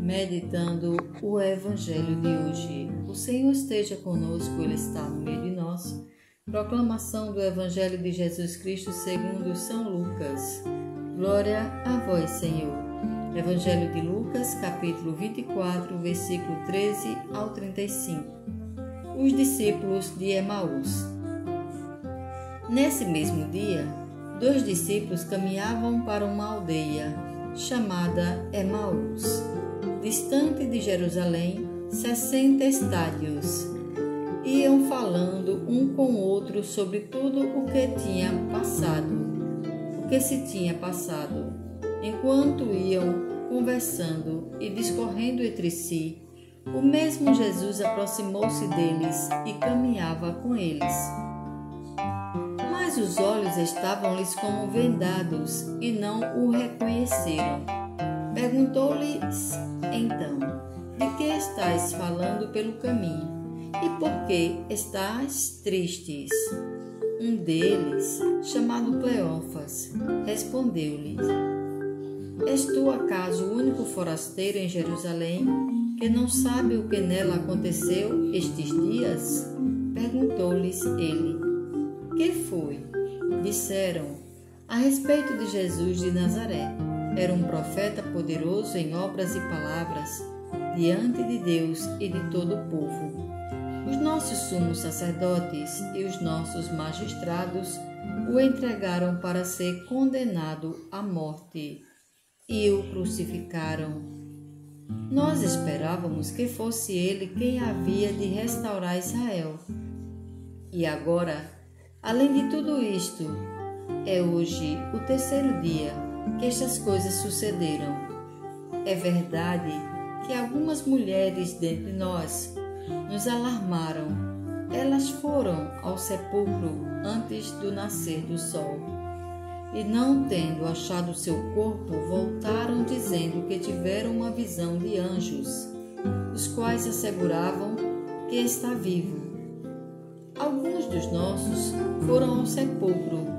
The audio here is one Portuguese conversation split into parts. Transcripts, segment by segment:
meditando o Evangelho de hoje. O Senhor esteja conosco, Ele está no meio de nós. Proclamação do Evangelho de Jesus Cristo segundo São Lucas. Glória a vós, Senhor. Evangelho de Lucas, capítulo 24, versículo 13 ao 35. Os discípulos de Emaús. Nesse mesmo dia, 2 discípulos caminhavam para uma aldeia chamada Emaús, distante de Jerusalém, 60 estádios. Iam falando um com o outro sobre tudo o que se tinha passado. Enquanto iam conversando e discorrendo entre si, o mesmo Jesus aproximou-se deles e caminhava com eles. Mas os olhos estavam-lhes como vendados e não o reconheceram. Perguntou-lhes então: de que estáis falando pelo caminho? E por que estáis tristes? Um deles, chamado Cleófas, respondeu-lhe: És tu acaso o único forasteiro em Jerusalém que não sabe o que nela aconteceu estes dias? Perguntou-lhes ele: Que foi? Disseram: a respeito de Jesus de Nazaré. Era um profeta poderoso em obras e palavras, diante de Deus e de todo o povo. Os nossos sumos sacerdotes e os nossos magistrados o entregaram para ser condenado à morte e o crucificaram. Nós esperávamos que fosse ele quem havia de restaurar Israel. E agora, além de tudo isto, é hoje o 3º dia que estas coisas sucederam. É verdade que algumas mulheres dentre nós nos alarmaram. Elas foram ao sepulcro antes do nascer do sol e, não tendo achado seu corpo, voltaram dizendo que tiveram uma visão de anjos, os quais asseguravam que está vivo. Alguns dos nossos foram ao sepulcro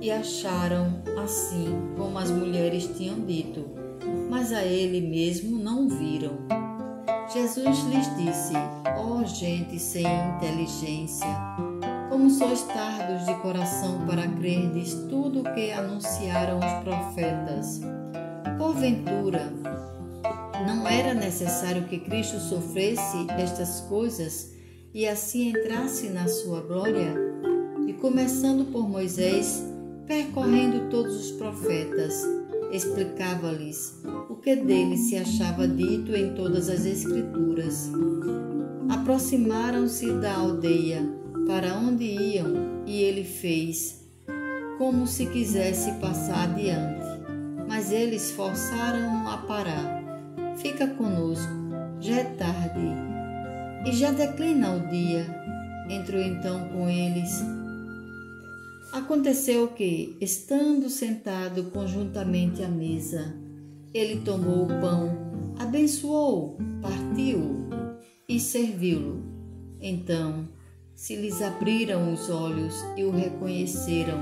e acharam assim como as mulheres tinham dito, mas a ele mesmo não viram. Jesus lhes disse: ó gente sem inteligência, como sois tardos de coração para crerdes tudo o que anunciaram os profetas. Porventura, não era necessário que Cristo sofresse estas coisas e assim entrasse na sua glória? E começando por Moisés, percorrendo todos os profetas, explicava-lhes o que dele se achava dito em todas as Escrituras. Aproximaram-se da aldeia para onde iam e ele fez como se quisesse passar adiante, mas eles forçaram-no a parar. Fica conosco, já é tarde e já declina o dia. Entrou então com eles. Aconteceu que, estando sentado conjuntamente à mesa, ele tomou o pão, abençoou, partiu-o e serviu-lo. Então se lhes abriram os olhos e o reconheceram,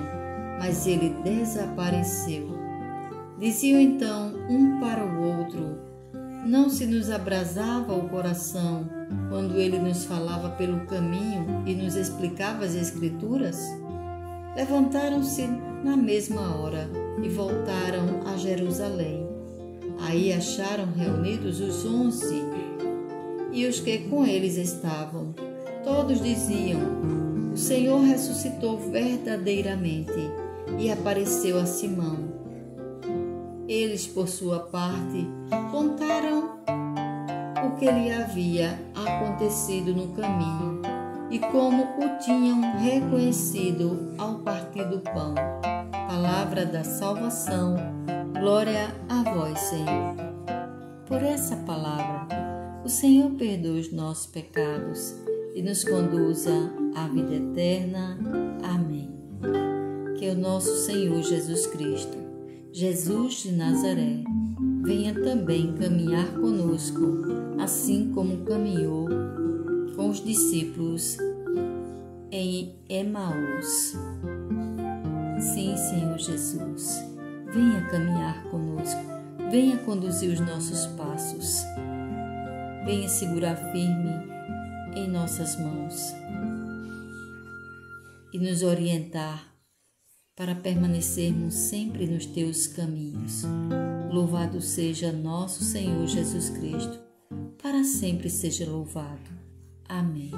mas ele desapareceu. Diziam então um para o outro: não se nos abrasava o coração quando ele nos falava pelo caminho e nos explicava as Escrituras? Levantaram-se na mesma hora e voltaram a Jerusalém. Aí acharam reunidos os 11 e os que com eles estavam. Todos diziam: o Senhor ressuscitou verdadeiramente e apareceu a Simão. Eles, por sua parte, contaram o que lhe havia acontecido no caminho e como o tinham reconhecido ao partir do pão. Palavra da salvação. Glória a vós, Senhor. Por essa palavra, o Senhor perdoa os nossos pecados e nos conduza à vida eterna. Amém. Que o nosso Senhor Jesus Cristo, Jesus de Nazaré, venha também caminhar conosco, assim como caminhou com os discípulos em Emaús. Sim, Senhor Jesus, venha caminhar conosco, venha conduzir os nossos passos, venha segurar firme em nossas mãos e nos orientar para permanecermos sempre nos teus caminhos. Louvado seja nosso Senhor Jesus Cristo, para sempre seja louvado. Amém.